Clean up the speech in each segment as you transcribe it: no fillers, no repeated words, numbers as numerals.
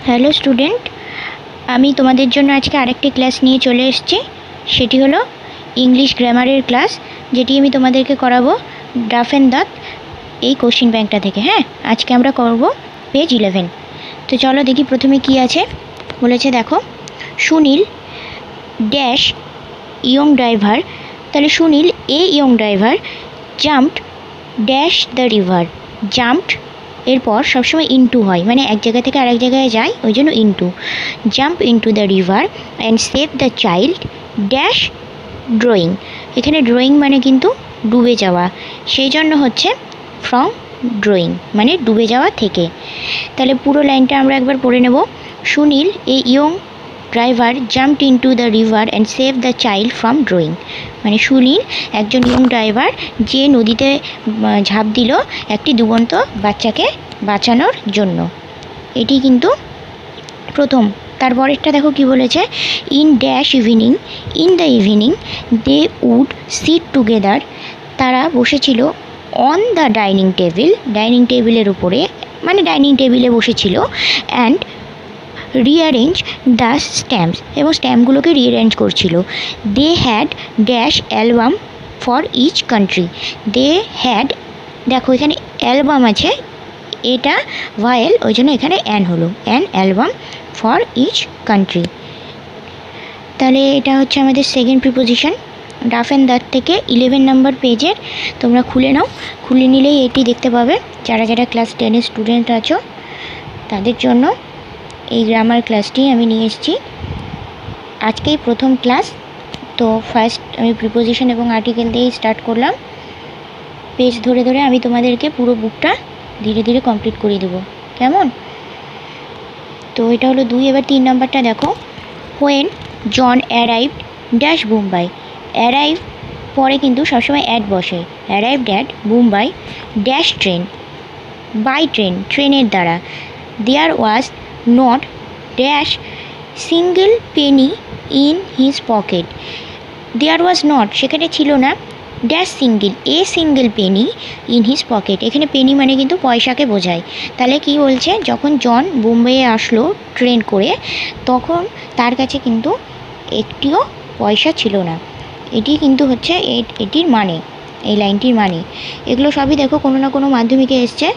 Hello student, আমি তোমাদের জন্য আজকে আরেকটি ক্লাস নিয়ে চলে এসেছি। সেটি হলো ইংলিশ গ্রামারের ক্লাস, যেটি আমি তোমাদেরকে করাবো ডাফ অ্যান্ড দাঁত এই কোশ্চিন ব্যাংকটা থেকে। হ্যাঁ, আজকে আমরা করব পেজ 11। তো চলো দেখি প্রথমে কি আছে। বলেছে দেখো, সুনীল ড্যাশ ইয়ং ড্রাইভার, তাহলে Sunil young driver jumped dash the river. Jumped এরপর সবসময় ইনটু হয়, মানে এক জায়গা থেকে আরেক জায়গায় যায়, ওই জন্য into. Jump into the river and save the child dash drawing. এখানে ড্রয়িং মানে কিন্তু ডুবে যাওয়া, সেই জন্য হচ্ছে ফ্রম ড্রয়িং, মানে ডুবে যাওয়া থেকে। তাহলে পুরো লাইনটা আমরা একবার পড়ে নেব। Sunil young driver jumped into the river and save the child from drawing. মানে সুনীল একজন ইয়ং ড্রাইভার যে নদীতে ঝাঁপ দিল একটি ডুবন্ত বাচ্চাকে বাঁচানোর জন্য। এটি কিন্তু প্রথম। তারপরেরটা দেখো কি বলেছে, in dash evening, in the evening they would sit together. তারা বসেছিল on the dining table, dining টেবিলের উপরে, মানে ডাইনিং টেবিলে বসেছিল। অ্যান্ড রিঅ্যারেঞ্জ দ্য স্ট্যাম্পস, এবং স্ট্যাম্পগুলোকে রিঅ্যারেঞ্জ করছিল। They had dash album for each country. They had, দেখো এখানে অ্যালবাম আছে, এটা ভায়েল, ওই জন্য এখানে অ্যান হলো, an album for each country. তাহলে এটা হচ্ছে আমাদের সেকেন্ড প্রিপোজিশন ডাফ অ্যান্ড দাঁত থেকে 11 নম্বর পেজের। তোমরা খুলে নাও, খুলে নিলেই এটি দেখতে পাবে। যারা যারা ক্লাস 10-এর স্টুডেন্ট আছো তাদের জন্য এই গ্রামার ক্লাসটি আমি নিয়ে এসেছি। আজকেই প্রথম ক্লাস, তো ফার্স্ট আমি প্রিপোজিশন এবং আর্টিকেল দিয়েই স্টার্ট করলাম। পেজ ধরে ধরে আমি তোমাদেরকে পুরো বুকটা ধীরে ধীরে কমপ্লিট করিয়ে দেবো, কেমন? তো এটা হলো 2। এবার 3 নম্বরটা দেখো, when John arrived dash Mumbai. Arrive পরে কিন্তু সবসময় অ্যাট বসে। Arrived at Mumbai dash train, by train, ট্রেনের দ্বারা। There was not dash single penny in his pocket. There was not, সেখানে ছিল না, dash single, single penny in his pocket. এখানে পেনি মানে কিন্তু পয়সাকে বোঝায়। তাহলে কি বলছে, যখন জন বোম্বেয়ে আসলো ট্রেন করে, তখন তার কাছে কিন্তু একটিও পয়সা ছিল না। এটি কিন্তু হচ্ছে এটির মানে, এই লাইনটির মানে। এগুলো সবই দেখো কোনো না কোনো মাধ্যমিকে এসছে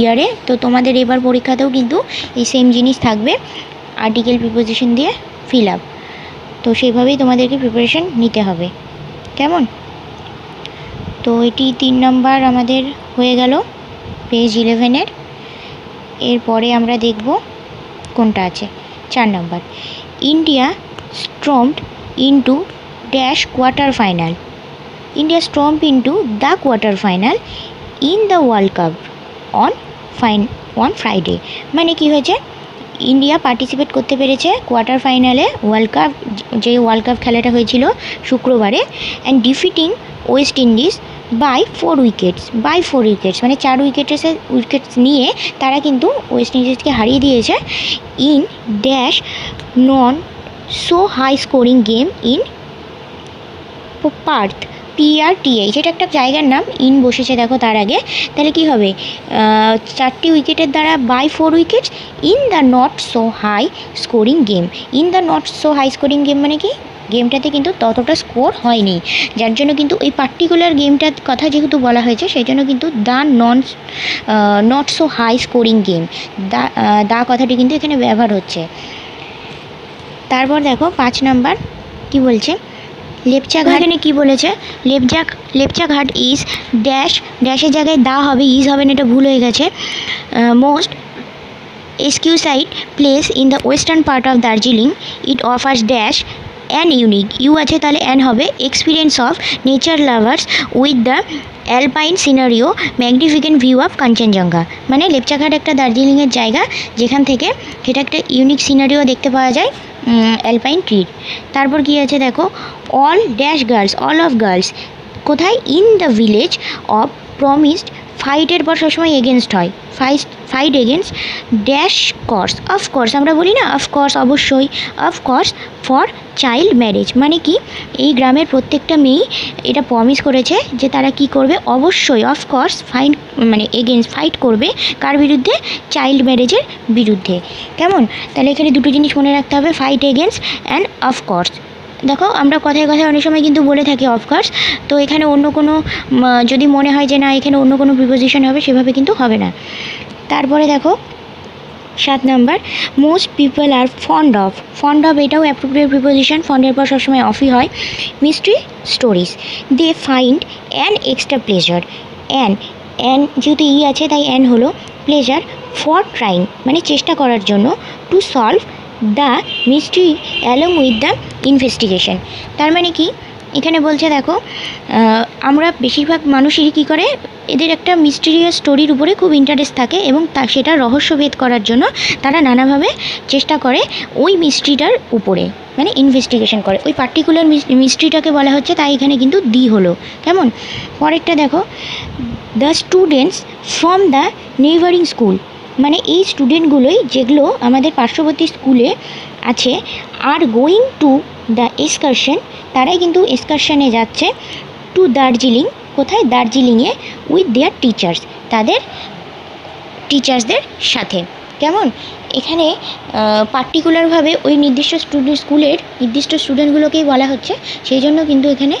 ইয়ারে। তো তোমাদের এবার পরীক্ষাতেও কিন্তু এই সেম জিনিস থাকবে, আর্টিকেল প্রিপোজিশন দিয়ে ফিল আপ। তো সেইভাবেই তোমাদেরকে প্রিপারেশন নিতে হবে, কেমন? তো এটি 3 নম্বর আমাদের হয়ে গেল পেজ 11-এর। এরপরে আমরা দেখব কোনটা আছে, 4 নম্বর। India stormed into dash quarter final. India stormed into the quarter final in the world cup on Friday. মানে কি হয়েছে, ইন্ডিয়া পার্টিসিপেট করতে পেরেছে কোয়ার্টার ফাইনালে, ওয়ার্ল্ড কাপ, যে ওয়ার্ল্ড কাপ খেলাটা হয়েছিল শুক্রবারে। And defeating West Indies by 4 wickets, মানে 4 উইকেটস নিয়ে তারা কিন্তু ওয়েস্ট ইন্ডিজকে হারিয়ে দিয়েছে। In dash non so high scoring game in Perth, PRTH, এটা একটা জায়গার নাম, ইন বসেছে দেখো তার আগে। তাহলে কি হবে, 4টি উইকেটের দ্বারা by 4 wickets in the not so high scoring game. In the not so high scoring game মানে কি, গেমটাতে কিন্তু ততটা স্কোর হয়নি, যার জন্য কিন্তু ওই পার্টিকুলার গেমটার কথা যেহেতু বলা হয়েছে, সেই জন্য কিন্তু the not so high scoring game, the কথাটি কিন্তু এখানে ব্যবহার হচ্ছে। তারপর দেখো 5 নম্বর কি বলছে, লেপচাঘাট। এখানে কী বলেছে, লেপচাঘাট ইজ ড্যাশ, ড্যাশের জায়গায় দা হবে, ইজ হবে না, এটা ভুল হয়ে গেছে। Most exquisite place in the western part of Darjeeling. It offers dash an unique, U আছে তাহলে অ্যান হবে, experience of nature lovers with the alpine scenario magnificent view of Kanchenjunga. মানে লেপচাঘাট একটা দার্জিলিংয়ের জায়গা, যেখান থেকে সেটা একটা ইউনিক সিনারিও দেখতে পাওয়া যায় অ্যালপাইন ট্রির। তারপর কি আছে দেখো, all dash girls, all of girls কোথায়, in the village of promised ফাইটের পর সবসময় এগেনস্ট হয়, fight against dash course, of course আমরা বলি না, অফকোর্স অবশ্যই, অফকোর্স ফর চাইল্ড ম্যারেজ, মানে কি এই গ্রামের প্রত্যেকটা মেয়ে এটা প্রমিস করেছে যে তারা কি করবে, অবশ্যই অফকোর্স মানে এগেনস্ট ফাইট করবে, কার বিরুদ্ধে, চাইল্ড ম্যারেজের বিরুদ্ধে। কেমন, তাহলে এখানে দুটো জিনিস মনে রাখতে হবে, ফাইট এগেনস্ট অ্যান্ড অফকোর্স। দেখো আমরা কথায় কথায় অনেক সময় কিন্তু বলে থাকি অফকোর্স, তো এখানে অন্য কোনো যদি মনে হয় যে না এখানে অন্য কোনো প্রিপোজিশন হবে, সেভাবে কিন্তু হবে না। তারপরে দেখো 7 নম্বর, most people are fond of এটাও অ্যাপ্রোপ্রিয়েট প্রিপোজিশন, ফন্ডের পর সবসময় অফই হয়। Mystery stories, they find an extra pleasure, an যেহেতু ই আছে তাই অ্যান হলো, প্লেজার ফর ট্রাইং মানে চেষ্টা করার জন্য, to solve the mystery along with the investigation. তার মানে কি এখানে বলছে দেখো আমরা বেশিরভাগ মানুষেরই কী করে, এদের একটা মিস্টিরিয়াস স্টোরির উপরে খুব ইন্টারেস্ট থাকে এবং সেটা রহস্যভেদ করার জন্য তারা নানাভাবে চেষ্টা করে ওই মিস্ট্রিটার উপরে, মানে ইনভেস্টিগেশন করে ওই পার্টিকুলার মিস্ট্রিটাকে বলা হচ্ছে, তাই এখানে কিন্তু দি হলো। কেমন, পরেরটা দেখো, the students from the neighbouring school, মানে এই স্টুডেন্টগুলোই যেগুলো আমাদের পার্শ্ববর্তী স্কুলে আছে, are going to the excursion, তারাই কিন্তু এক্সকারশনে যাচ্ছে, টু দার্জিলিং, কোথায়, দার্জিলিংয়ে, উইথ দেয়ার টিচার্স, তাদের টিচার্সদের সাথে। কেমন, এখানে পার্টিকুলারভাবে ওই নির্দিষ্ট স্কুলের নির্দিষ্ট স্টুডেন্টগুলোকেই বলা হচ্ছে, সেই জন্য কিন্তু এখানে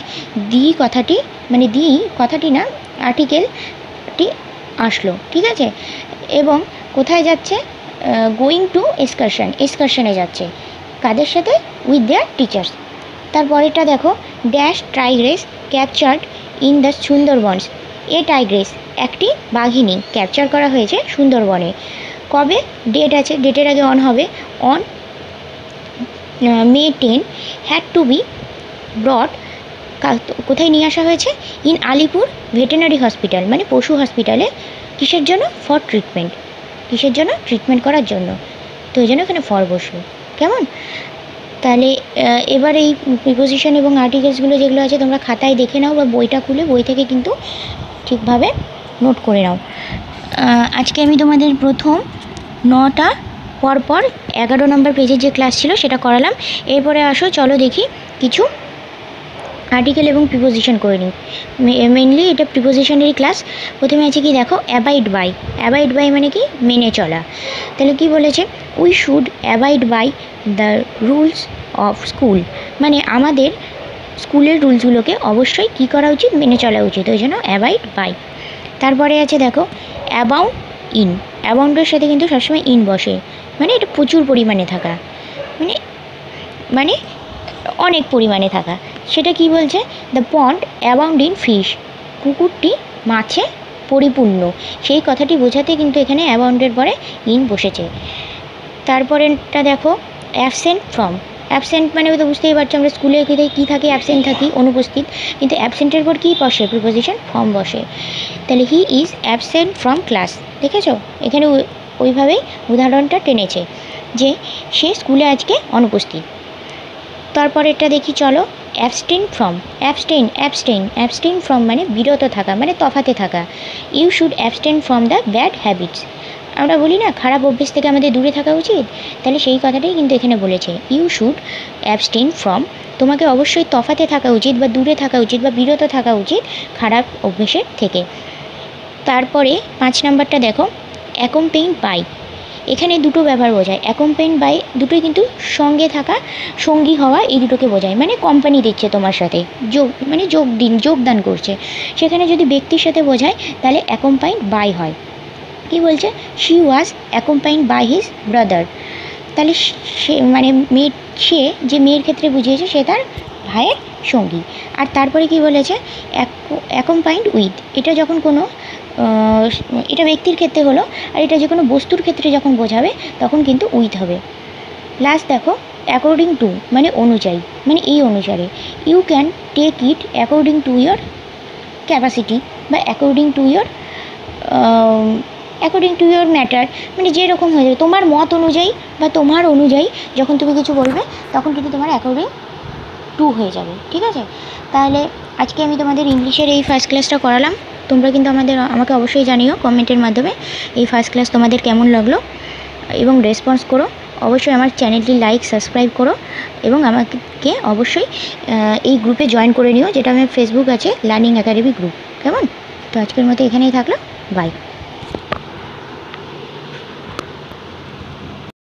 দি কথাটি, মানে দি কথাটি না আর্টিকেলটি আসলো, ঠিক আছে। এবং কোথায় যাচ্ছে, গোয়িং টু এক্সকারশনে যাচ্ছে, কাদের সাথে, উইথ দেয়ার টিচার্স। তারপরেরটা দেখো, dash Tigress captured in the Sundarbans, A Tigress একটি বাঘিনী ক্যাপচার করা হয়েছে সুন্দরবনে, কবে, ডেট আছে, ডেটের আগে অন হবে, on May 10, had to be broad, কোথায় নিয়ে আসা হয়েছে, ইন আলিপুর ভেটেরিনারি হসপিটাল, মানে পশু হসপিটালে, কিসের জন্য, ফর ট্রিটমেন্ট, কিসের জন্য, ট্রিটমেন্ট করার জন্য, তো এই জন্য এখানে ফর বসলো। কেমন, তাহলে এবার এই প্রিপোজিশন এবং আর্টিকেলসগুলো যেগুলো আছে তোমরা খাতায় দেখে নাও বা বইটা খুলে বই থেকে কিন্তু ঠিকভাবে নোট করে নাও। আজকে আমি তোমাদের প্রথম 9টা পরপর 11 নম্বর পেজের যে ক্লাস ছিল সেটা করালাম। এরপরে আসো চলো দেখি কিছু আর্টিকেল এবং প্রিপোজিশন করে নিই। মেনলি এটা প্রিপোজিশনেরই ক্লাস। প্রথমে আছে কি দেখো, অ্যাবাইড বাই মানে কি, মেনে চলা। তাহলে কি বলেছে, we should abide by the rules of school, মানে আমাদের স্কুলের রুলসগুলোকে অবশ্যই কী করা উচিত, মেনে চলা উচিত, ওই জন্য অ্যাবাইড বাই। তারপরে আছে দেখো অ্যাবাউন্ড ইন, অ্যাবাউন্ডের সাথে কিন্তু সবসময় ইন বসে, মানে এটা প্রচুর পরিমাণে থাকা, মানে অনেক পরিমাণে থাকা। সেটা কি বলছে, the pond abound in fish, পুকুরটি মাছে পরিপূর্ণ, সেই কথাটি বোঝাতে কিন্তু এখানে অ্যাবাউন্ডের পরে ইন বসেছে। তারপরেটা দেখো অ্যাবসেন্ট ফ্রম, অ্যাবসেন্ট মানে তো বুঝতেই পারছো আমরা স্কুলে কী থাকি, অ্যাবসেন্ট থাকি, অনুপস্থিত, কিন্তু অ্যাবসেন্টের পর কী বসে, প্রিপোজিশন ফর্ম বসে। তাহলে he is absent from class, দেখেছো এখানে ওইভাবেই উদাহরণটা টেনেছে যে সে স্কুলে আজকে অনুপস্থিত। তারপর এটা দেখি চলো, অ্যাবস্টেইন ফ্রম, অ্যাবস্টেইন ফ্রম মানে বিরত থাকা, মানে তফাতে থাকা। You should abstain from the bad habits, আমরা বলি না খারাপ অভ্যেস থেকে আমাদের দূরে থাকা উচিত, তাহলে সেই কথাটাই কিন্তু এখানে বলেছে, ইউ শুড অ্যাবস্টেইন ফ্রম, তোমাকে অবশ্যই তফাতে থাকা উচিত বা দূরে থাকা উচিত বা বিরত থাকা উচিত খারাপ অভ্যেসের থেকে। তারপরে 5 নম্বরটা দেখো, অ্যাকম্পেইনড বাই, এখানে দুটো ব্যবহার বোঝায়, অ্যাকম্পেইনড বাই দুটোই কিন্তু সঙ্গে থাকা, সঙ্গী হওয়া, এই দুটোকে বোঝায়, মানে কোম্পানি দিচ্ছে তোমার সাথে, মানে যোগদান করছে। সেখানে যদি ব্যক্তির সাথে বোঝায় তাহলে অ্যাকম্পাইন্ড বাই হয়। কি বলছে, she was accompanied by his brother, তাহলে সে মানে সে যে মেয়ের ক্ষেত্রে বুঝিয়েছে সে তার ভাইয়ের সঙ্গী। আর তারপরে কি বলেছে, অ্যাকম্পাইন্ড উইথ, এটা যখন কোনো এটা ব্যক্তির ক্ষেত্রে হলো, আর এটা যে কোনো বস্তুর ক্ষেত্রে যখন বোঝাবে তখন কিন্তু উইথ হবে। লাস্ট দেখো অ্যাকর্ডিং টু মানে অনুযায়ী, মানে এই অনুসারে, you can take it according to your capacity বা অ্যাকর্ডিং টু ইয়োর ম্যাটার, মানে যেরকম হয়ে যাবে তোমার মত অনুযায়ী বা তোমার অনুযায়ী যখন তুমি কিছু বলবে তখন কিন্তু তোমার অ্যাকর্ডিং 2 হয়ে যাবে, ঠিক আছে? তাহলে আজকে আমি তোমাদের ইংলিশের এই ফার্স্ট ক্লাসটা করালাম। তোমরা কিন্তু আমাকে অবশ্যই জানিও কমেন্টের মাধ্যমে এই ফার্স্ট ক্লাস তোমাদের কেমন লাগলো, এবং রেসপন্স করো। অবশ্যই আমার চ্যানেলটি লাইক সাবস্ক্রাইব করো, এবং আমাকে অবশ্যই এই গ্রুপে জয়েন করে নিও, যেটা আমার ফেসবুক আছে লার্নিং একাডেমি গ্রুপ। কেমন? তো আজকের মতো এখানেই থাকলো, বাই।